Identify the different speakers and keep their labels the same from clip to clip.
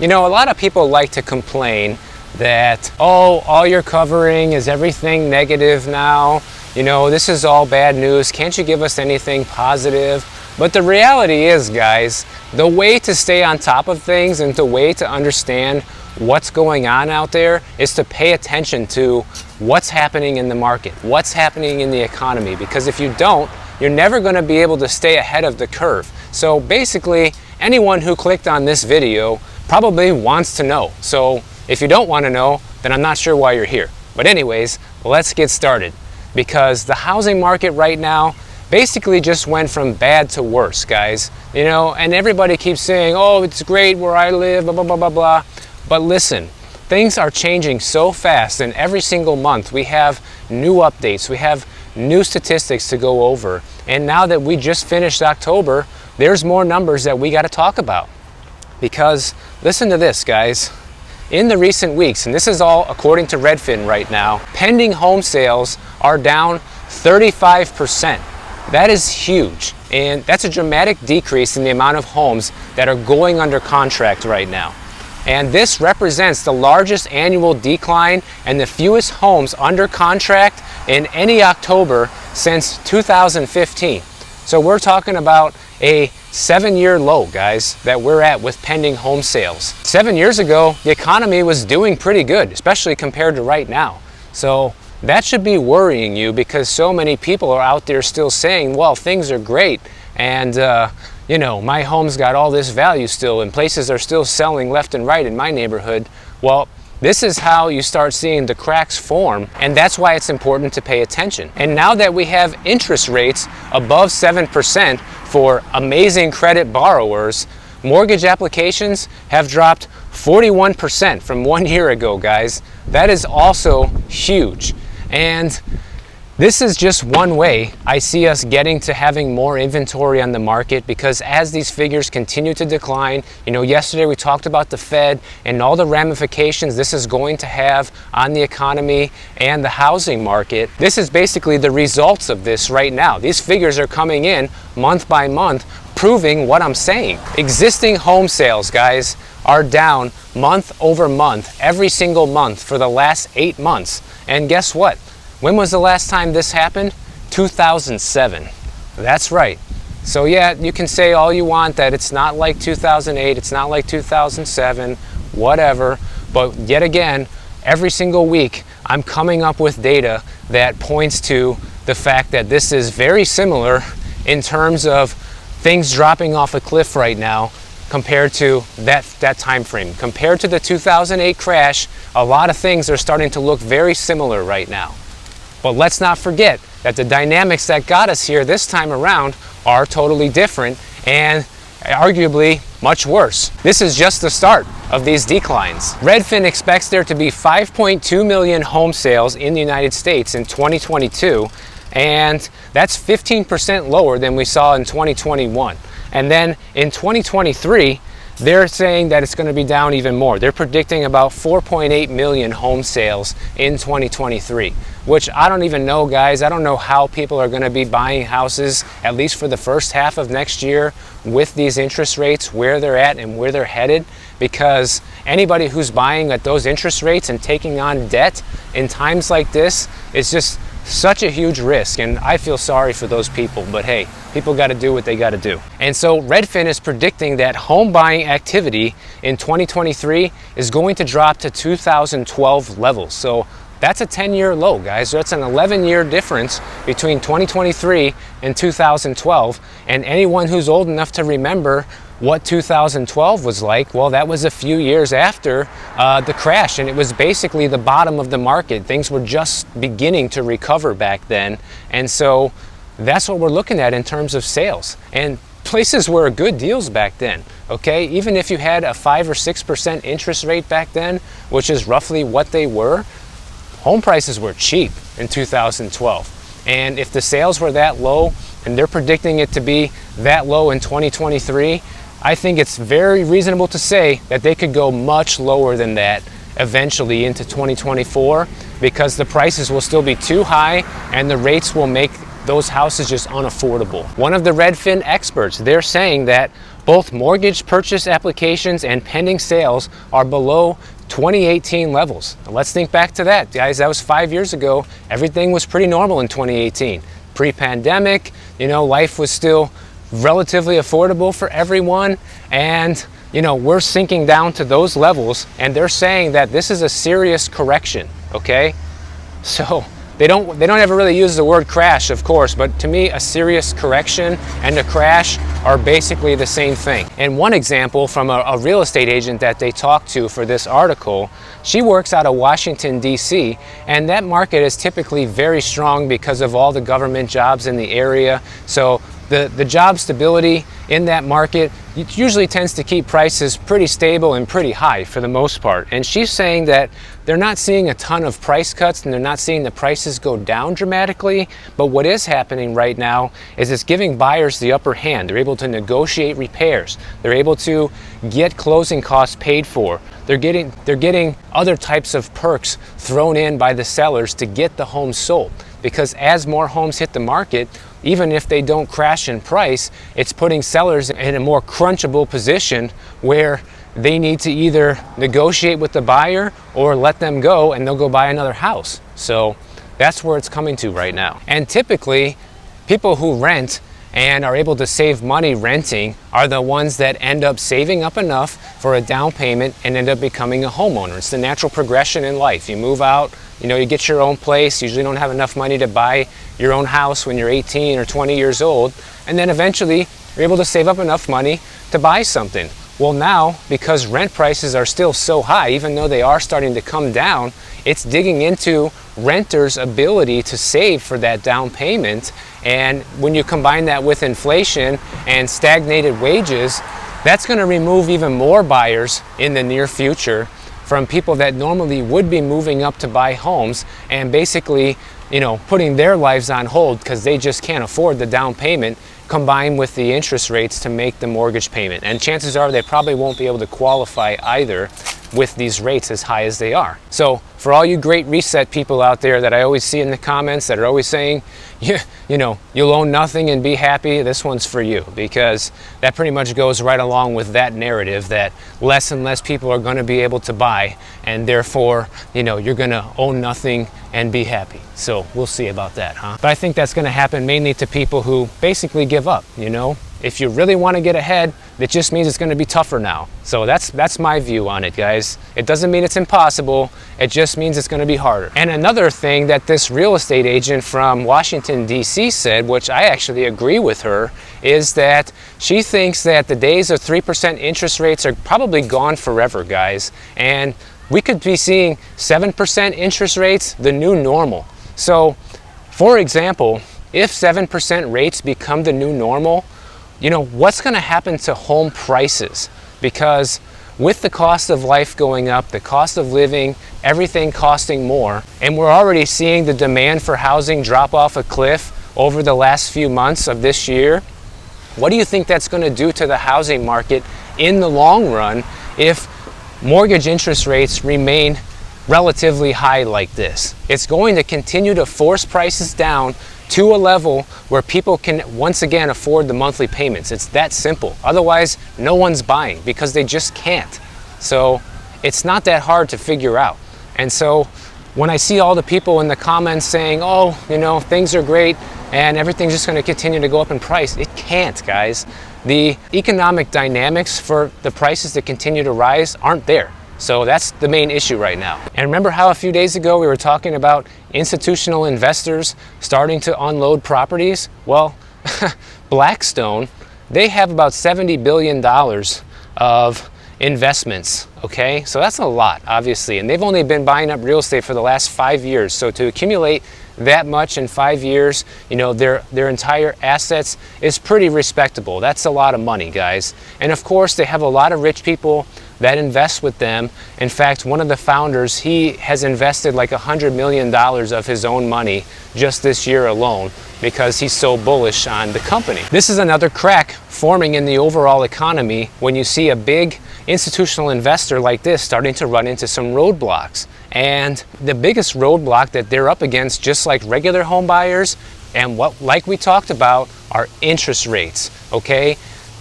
Speaker 1: You know, a lot of people like to complain that, oh, all you're covering is everything negative now. You know, this is all bad news. Can't you give us anything positive? But the reality is, guys, the way to stay on top of things and the way to understand what's going on out there is to pay attention to what's happening in the market, what's happening in the economy. Because if you don't, you're never going to be able to stay ahead of the curve. So basically, anyone who clicked on this video probably wants to know. So if you don't want to know, then I'm not sure why you're here. But anyways, let's get started. Because the housing market right now basically just went from bad to worse, guys. You know, and everybody keeps saying, oh, it's great where I live, blah, blah, blah, blah, blah. But listen, things are changing so fast, and every single month we have new updates, we have new statistics to go over. And now that we just finished October, there's more numbers that we got to talk about. Because listen to this, guys. In the recent weeks, and this is all according to Redfin right now, pending home sales are down 35%. That is huge, and that's a dramatic decrease in the amount of homes that are going under contract right now. And this represents the largest annual decline and the fewest homes under contract in any October since 2015. So we're talking about a 7-year low, guys, that we're at with pending home sales. 7 years ago, the economy was doing pretty good, especially compared to right now. So that should be worrying you, because so many people are out there still saying, well, things are great, and you know, my home's got all this value still, and places are still selling left and right in my neighborhood. Well, this is how you start seeing the cracks form, and that's why it's important to pay attention. And now that we have interest rates above 7% for amazing credit borrowers, mortgage applications have dropped 41% from 1 year ago, guys. That is also huge. And this is just one way I see us getting to having more inventory on the market, because as these figures continue to decline, you know, yesterday we talked about the Fed and all the ramifications this is going to have on the economy and the housing market. This is basically the results of this right now. These figures are coming in month by month, proving what I'm saying. Existing home sales, guys, are down month over month, every single month for the last 8 months. And guess what? When was the last time this happened? 2007. That's right. So yeah, you can say all you want that it's not like 2008, it's not like 2007, whatever. But yet again, every single week, I'm coming up with data that points to the fact that this is very similar in terms of things dropping off a cliff right now compared to that time frame. Compared to the 2008 crash, a lot of things are starting to look very similar right now. But let's not forget that the dynamics that got us here this time around are totally different and arguably much worse. This is just the start of these declines. Redfin expects there to be 5.2 million home sales in the United States in 2022, and that's 15% lower than we saw in 2021. And then in 2023, they're saying that it's going to be down even more. They're predicting about 4.8 million home sales in 2023, which I don't even know, guys. I don't know how people are going to be buying houses, at least for the first half of next year, with these interest rates, where they're at and where they're headed, because anybody who's buying at those interest rates and taking on debt in times like this is just such a huge risk, and I feel sorry for those people, but hey, people got to do what they got to do. And so Redfin is predicting that home buying activity in 2023 is going to drop to 2012 levels. So that's a 10-year low, guys. That's an 11-year difference between 2023 and 2012. And anyone who's old enough to remember what 2012 was like, well, that was a few years after the crash, and it was basically the bottom of the market. Things were just beginning to recover back then. And so that's what we're looking at in terms of sales. And places were good deals back then, okay? Even if you had a 5 or 6% interest rate back then, which is roughly what they were, home prices were cheap in 2012. And if the sales were that low, and they're predicting it to be that low in 2023, I think it's very reasonable to say that they could go much lower than that eventually into 2024, because the prices will still be too high and the rates will make those houses just unaffordable. One of the Redfin experts, they're saying that both mortgage purchase applications and pending sales are below 2018 levels. Now let's think back to that, guys. That was 5 years ago. Everything was pretty normal in 2018. Pre-pandemic, life was still relatively affordable for everyone, and we're sinking down to those levels, and they're saying that this is a serious correction, okay? So they don't ever really use the word crash, of course, but to me, a serious correction and a crash are basically the same thing. And one example from a real estate agent that they talked to for this article, she works out of Washington, D.C., and that market is typically very strong because of all the government jobs in the area. So the job stability in that market, it usually tends to keep prices pretty stable and pretty high for the most part. And she's saying that they're not seeing a ton of price cuts and they're not seeing the prices go down dramatically. But what is happening right now is it's giving buyers the upper hand. They're able to negotiate repairs. They're able to get closing costs paid for. They're getting other types of perks thrown in by the sellers to get the home sold. Because as more homes hit the market, even if they don't crash in price, it's putting sellers in a more crunchable position where they need to either negotiate with the buyer or let them go and they'll go buy another house. So that's where it's coming to right now. And typically, people who rent and are able to save money renting are the ones that end up saving up enough for a down payment and end up becoming a homeowner. It's the natural progression in life. You move out, you get your own place, usually don't have enough money to buy your own house when you're 18 or 20 years old, and then eventually you're able to save up enough money to buy something. Well, now, because rent prices are still so high, even though they are starting to come down, it's digging into renters' ability to save for that down payment. And when you combine that with inflation and stagnated wages, that's going to remove even more buyers in the near future from people that normally would be moving up to buy homes and basically, putting their lives on hold because they just can't afford the down payment combined with the interest rates to make the mortgage payment. And chances are they probably won't be able to qualify either with these rates as high as they are. So for all you great reset people out there that I always see in the comments that are always saying, you'll own nothing and be happy, this one's for you, because that pretty much goes right along with that narrative that less and less people are going to be able to buy, and therefore, you're going to own nothing and be happy. So we'll see about that, huh? But I think that's going to happen mainly to people who basically give up, If you really want to get ahead, it just means it's going to be tougher now. So that's my view on it, guys. It doesn't mean it's impossible. It just means it's going to be harder. And another thing that this real estate agent from Washington, D.C. said, which I actually agree with her, is that she thinks that the days of 3% interest rates are probably gone forever, guys. And we could be seeing 7% interest rates, the new normal. So, for example, if 7% rates become the new normal, what's going to happen to home prices? Because with the cost of life going up, the cost of living, everything costing more, and we're already seeing the demand for housing drop off a cliff over the last few months of this year, what do you think that's going to do to the housing market in the long run if mortgage interest rates remain relatively high like this? It's going to continue to force prices down to a level where people can once again afford the monthly payments. It's that simple. Otherwise, no one's buying because they just can't. So it's not that hard to figure out. And so when I see all the people in the comments saying, things are great and everything's just going to continue to go up in price, it can't, guys. The economic dynamics for the prices to continue to rise aren't there. So that's the main issue right now. And remember how a few days ago we were talking about institutional investors starting to unload properties? Well, Blackstone, they have about $70 billion of investments, okay? So that's a lot, obviously. And they've only been buying up real estate for the last 5 years. So to accumulate that much in 5 years, their entire assets is pretty respectable. That's a lot of money, guys. And of course, they have a lot of rich people that invest with them. In fact, one of the founders, he has invested like $100 million of his own money just this year alone because he's so bullish on the company. This is another crack forming in the overall economy when you see a big institutional investor like this starting to run into some roadblocks. And the biggest roadblock that they're up against, just like regular home buyers, And what, like we talked about, are interest rates, okay?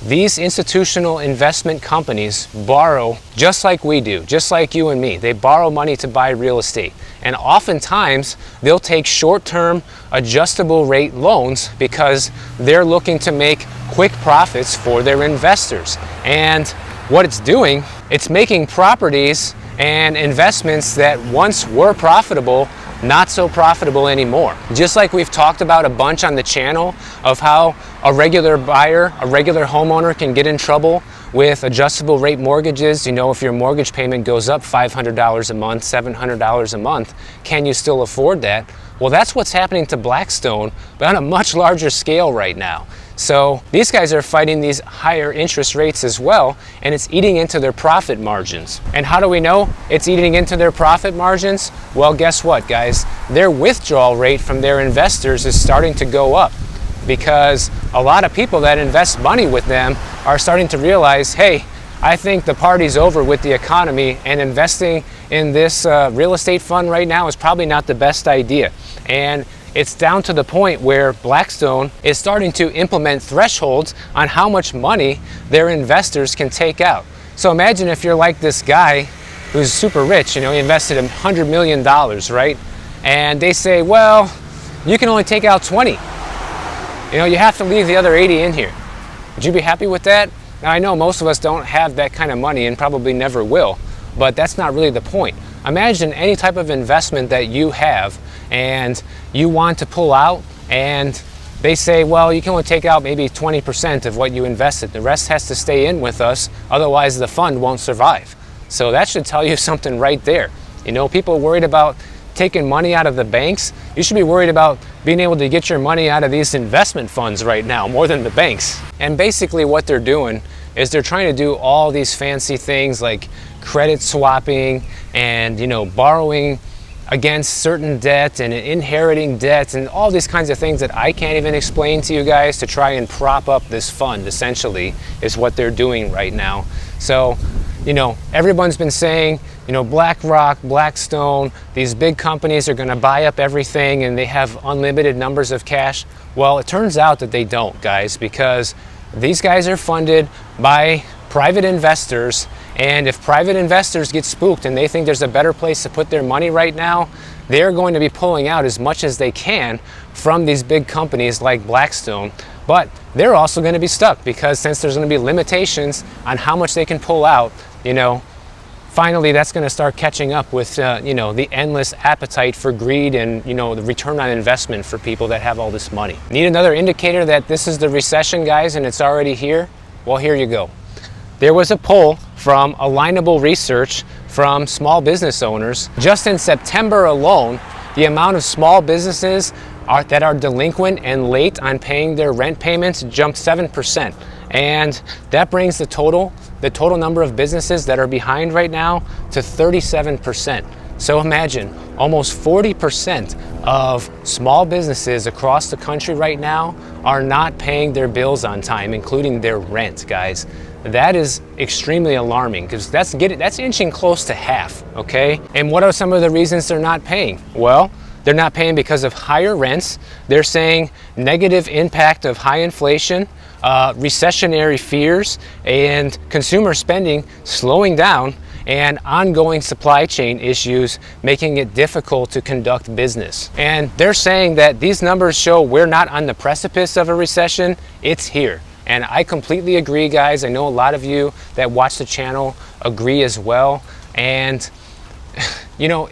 Speaker 1: These institutional investment companies borrow just like we do, just like you and me. They borrow money to buy real estate. And oftentimes, they'll take short-term adjustable rate loans because they're looking to make quick profits for their investors. And what it's doing, it's making properties and investments that once were profitable not so profitable anymore. Just like we've talked about a bunch on the channel of how a regular buyer, a regular homeowner can get in trouble with adjustable rate mortgages. You know, if your mortgage payment goes up $500 a month, $700 a month, can you still afford that? Well, that's what's happening to Blackstone, but on a much larger scale right now. So these guys are fighting these higher interest rates as well, and it's eating into their profit margins. And how do we know it's eating into their profit margins? Well, guess what, guys? Their withdrawal rate from their investors is starting to go up because a lot of people that invest money with them are starting to realize, hey, I think the party's over with the economy, and investing in this real estate fund right now is probably not the best idea. And it's down to the point where Blackstone is starting to implement thresholds on how much money their investors can take out. So imagine if you're like this guy who's super rich, you know, he invested $100 million, right? And they say, well, you can only take out 20. You know, you have to leave the other 80 in here. Would you be happy with that? Now, I know most of us don't have that kind of money and probably never will, but that's not really the point. Imagine any type of investment that you have and you want to pull out, and they say, well, you can only take out maybe 20% of what you invested. The rest has to stay in with us, otherwise the fund won't survive. So that should tell you something right there. You know, people are worried about taking money out of the banks. You should be worried about being able to get your money out of these investment funds right now more than the banks. And basically what they're doing is they're trying to do all these fancy things like credit swapping and, you know, borrowing against certain debt and inheriting debt and all these kinds of things that I can't even explain to you guys to try and prop up this fund, essentially, is what they're doing right now. So, you know, everyone's been saying, you know, BlackRock, Blackstone, these big companies are going to buy up everything and they have unlimited numbers of cash. Well, it turns out that they don't, guys, because these guys are funded by private investors, and if private investors get spooked and they think there's a better place to put their money right now, they're going to be pulling out as much as they can from these big companies like Blackstone. But they're also going to be stuck because since there's going to be limitations on how much they can pull out, you know, finally that's going to start catching up with, you know, the endless appetite for greed and, you know, the return on investment for people that have all this money. Need another indicator that this is the recession, guys, and it's already here? Well, here you go. There was a poll from Alignable Research from small business owners. Just in September alone, the amount of small businesses that are delinquent and late on paying their rent payments jumped 7%. And that brings the total number of businesses that are behind right now to 37%. So imagine almost 40% of small businesses across the country right now are not paying their bills on time, including their rent, guys. That is extremely alarming because that's inching close to half, okay? And what are some of the reasons they're not paying? Well, they're not paying because of higher rents. They're saying negative impact of high inflation, recessionary fears, and consumer spending slowing down, and ongoing supply chain issues making it difficult to conduct business. And they're saying that these numbers show we're not on the precipice of a recession, it's here. And I completely agree, guys. I know a lot of you that watch the channel agree as well. And, you know,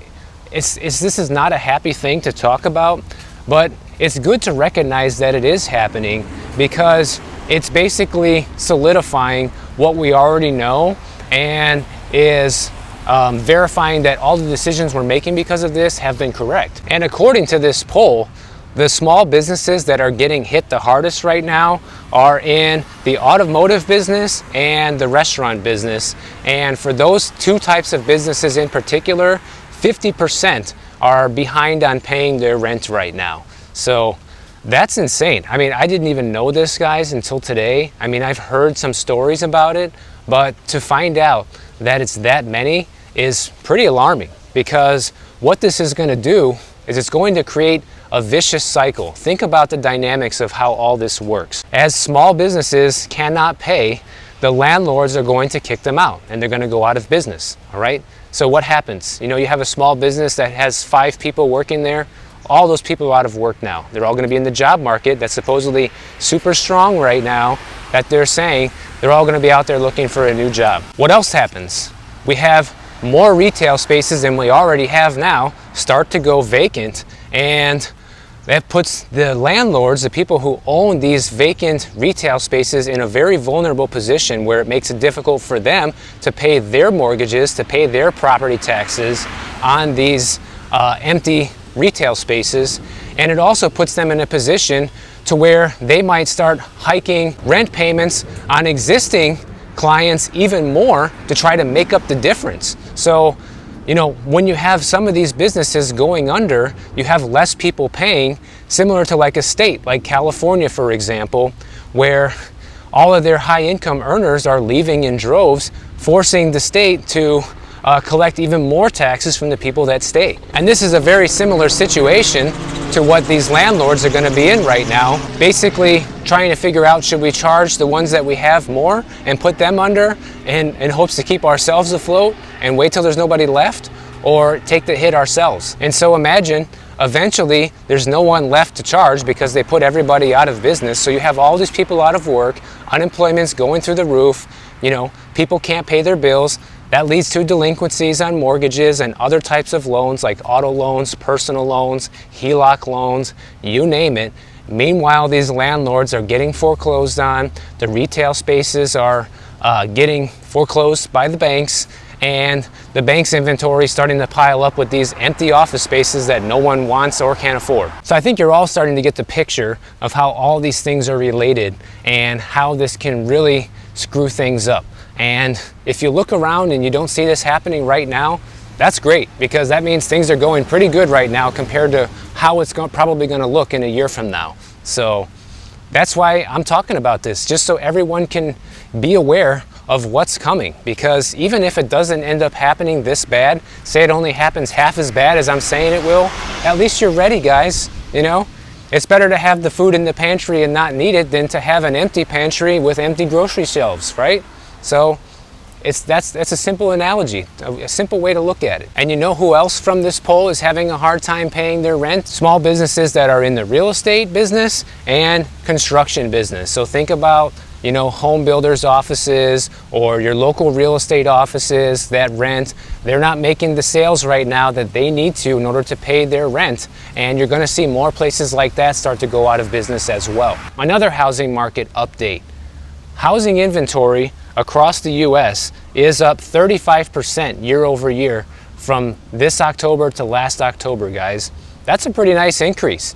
Speaker 1: this is not a happy thing to talk about, but it's good to recognize that it is happening because it's basically solidifying what we already know and is verifying that all the decisions we're making because of this have been correct. And according to this poll, the small businesses that are getting hit the hardest right now are in the automotive business and the restaurant business. And for those two types of businesses in particular, 50% are behind on paying their rent right now. So that's insane. I mean, I didn't even know this, guys, until today. I mean, I've heard some stories about it, but to find out that it's that many is pretty alarming because what this is going to do is it's going to create a vicious cycle. Think about the dynamics of how all this works. As small businesses cannot pay, the landlords are going to kick them out and they're going to go out of business, all right? So what happens? You have a small business that has 5 people working there. All those people are out of work now. They're all going to be in the job market that's supposedly super strong right now, that they're saying they're all going to be out there looking for a new job. What else happens? We have more retail spaces than we already have now start to go vacant, and that puts the landlords, the people who own these vacant retail spaces, in a very vulnerable position where it makes it difficult for them to pay their mortgages, to pay their property taxes on these empty retail spaces. And it also puts them in a position to where they might start hiking rent payments on existing clients even more to try to make up the difference. So when you have some of these businesses going under, you have less people paying, similar to like a state like California, for example, where all of their high income earners are leaving in droves, forcing the state to collect even more taxes from the people that stay. And this is a very similar situation to what these landlords are going to be in right now, basically trying to figure out, should we charge the ones that we have more and put them under in hopes to keep ourselves afloat and wait till there's nobody left, or take the hit ourselves? And so imagine eventually there's no one left to charge because they put everybody out of business. So you have all these people out of work, unemployment's going through the roof, people can't pay their bills. That leads to delinquencies on mortgages and other types of loans like auto loans, personal loans, HELOC loans, you name it. Meanwhile, these landlords are getting foreclosed on. The retail spaces are getting foreclosed by the banks, and the bank's inventory is starting to pile up with these empty office spaces that no one wants or can afford. So I think you're all starting to get the picture of how all these things are related and how this can really screw things up. And if you look around and you don't see this happening right now, that's great, because that means things are going pretty good right now compared to how it's probably going to look in a year from now. So that's why I'm talking about this, just so everyone can be aware of what's coming. Because even if it doesn't end up happening this bad, say it only happens half as bad as I'm saying it will, at least you're ready, guys. It's better to have the food in the pantry and not need it than to have an empty pantry with empty grocery shelves, right? So that's a simple analogy, a simple way to look at it. And who else from this poll is having a hard time paying their rent? Small businesses that are in the real estate business and construction business. So think about, home builders offices or your local real estate offices that rent. They're not making the sales right now that they need to in order to pay their rent. And you're going to see more places like that start to go out of business as well. Another housing market update. Housing inventory across the U.S. is up 35% year over year from this October to last October, guys. That's a pretty nice increase.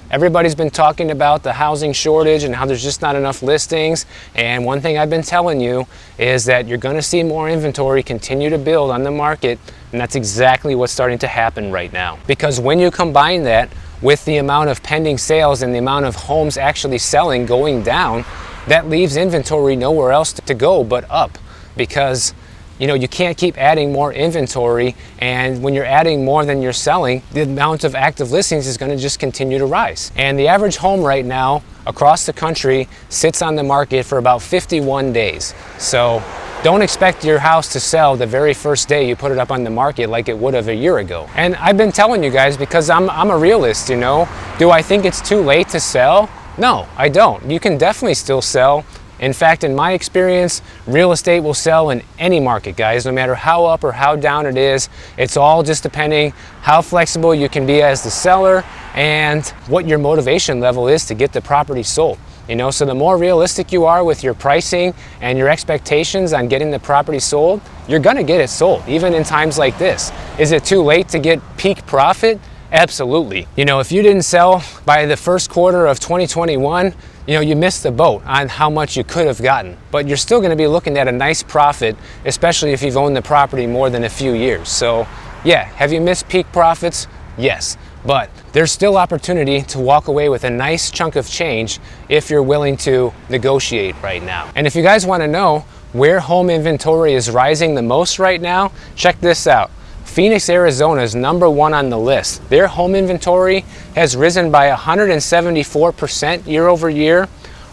Speaker 1: Everybody's been talking about the housing shortage and how there's just not enough listings. And one thing I've been telling you is that you're going to see more inventory continue to build on the market. And that's exactly what's starting to happen right now. Because when you combine that with the amount of pending sales and the amount of homes actually selling going down, that leaves inventory nowhere else to go but up, because you can't keep adding more inventory, and when you're adding more than you're selling, the amount of active listings is going to just continue to rise. And the average home right now across the country sits on the market for about 51 days. So don't expect your house to sell the very first day you put it up on the market like it would have a year ago. And I've been telling you guys, because I'm a realist, Do I think it's too late to sell? No, I don't. You can definitely still sell. In fact, in my experience, real estate will sell in any market, guys, no matter how up or how down it is. It's all just depending how flexible you can be as the seller and what your motivation level is to get the property sold. So the more realistic you are with your pricing and your expectations on getting the property sold, you're gonna get it sold, even in times like this. Is it too late to get peak profit? Absolutely. If you didn't sell by the first quarter of 2021, you missed the boat on how much you could have gotten. But you're still going to be looking at a nice profit, especially if you've owned the property more than a few years. So yeah, have you missed peak profits? Yes. But there's still opportunity to walk away with a nice chunk of change if you're willing to negotiate right now. And if you guys want to know where home inventory is rising the most right now, check this out. Phoenix, Arizona is #1 on the list. Their home inventory has risen by 174% year over year.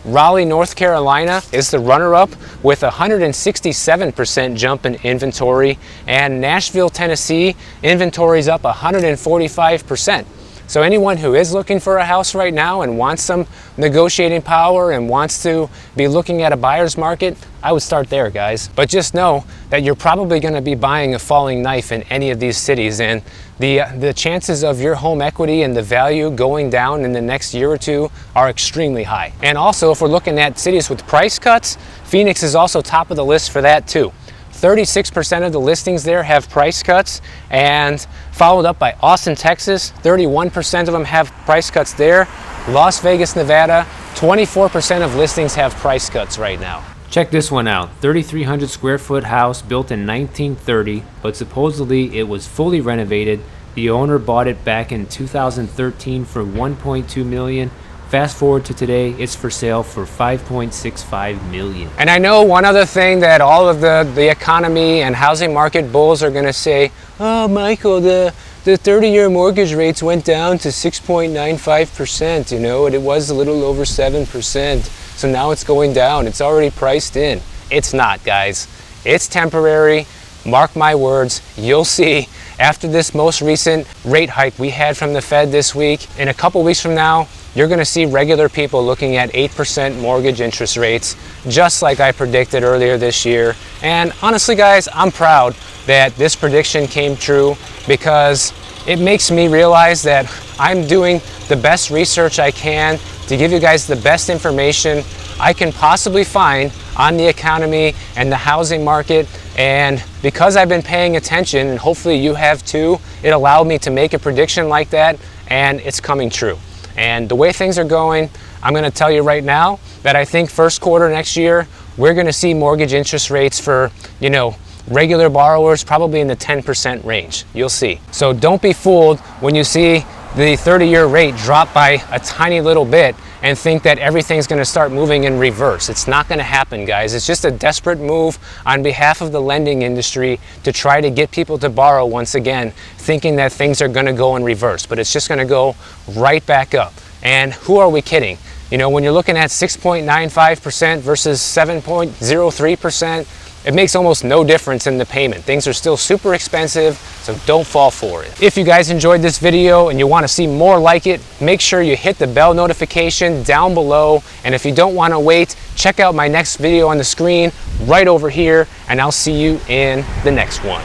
Speaker 1: Raleigh, North Carolina is the runner-up with a 167% jump in inventory, and Nashville, Tennessee, inventory is up 145%. So anyone who is looking for a house right now and wants some negotiating power and wants to be looking at a buyer's market, I would start there, guys. But just know that you're probably going to be buying a falling knife in any of these cities, and the chances of your home equity and the value going down in the next year or two are extremely high. And also, if we're looking at cities with price cuts, Phoenix is also top of the list for that too. 36% of the listings there have price cuts, and followed up by Austin, Texas. 31% of them have price cuts there. Las Vegas, Nevada, 24% of listings have price cuts right now. Check this one out. 3,300 square foot house built in 1930, but supposedly it was fully renovated. The owner bought it back in 2013 for $1.2 million. Fast forward to today, it's for sale for $5.65 million. And I know one other thing that all of the economy and housing market bulls are going to say, oh, Michael, the 30-year mortgage rates went down to 6.95%, you know, and it was a little over 7%. So now it's going down. It's already priced in. It's not, guys. It's temporary. Mark my words, you'll see after this most recent rate hike we had from the Fed this week, in a couple weeks from now, you're going to see regular people looking at 8% mortgage interest rates, just like I predicted earlier this year. And honestly, guys, I'm proud that this prediction came true, because it makes me realize that I'm doing the best research I can to give you guys the best information I can possibly find on the economy and the housing market. And because I've been paying attention, and hopefully you have too, it allowed me to make a prediction like that, and it's coming true. And the way things are going, I'm going to tell you right now that I think first quarter next year, we're going to see mortgage interest rates for, you know, regular borrowers probably in the 10% range. You'll see. So don't be fooled when you see the 30-year rate drop by a tiny little bit and think that everything's going to start moving in reverse. It's not going to happen, guys. It's just a desperate move on behalf of the lending industry to try to get people to borrow once again, thinking that things are going to go in reverse, but it's just going to go right back up. And who are we kidding? You know, when you're looking at 6.95% versus 7.03%, it makes almost no difference in the payment. Things are still super expensive, so don't fall for it. If you guys enjoyed this video and you want to see more like it, make sure you hit the bell notification down below. And if you don't want to wait, check out my next video on the screen right over here, and I'll see you in the next one.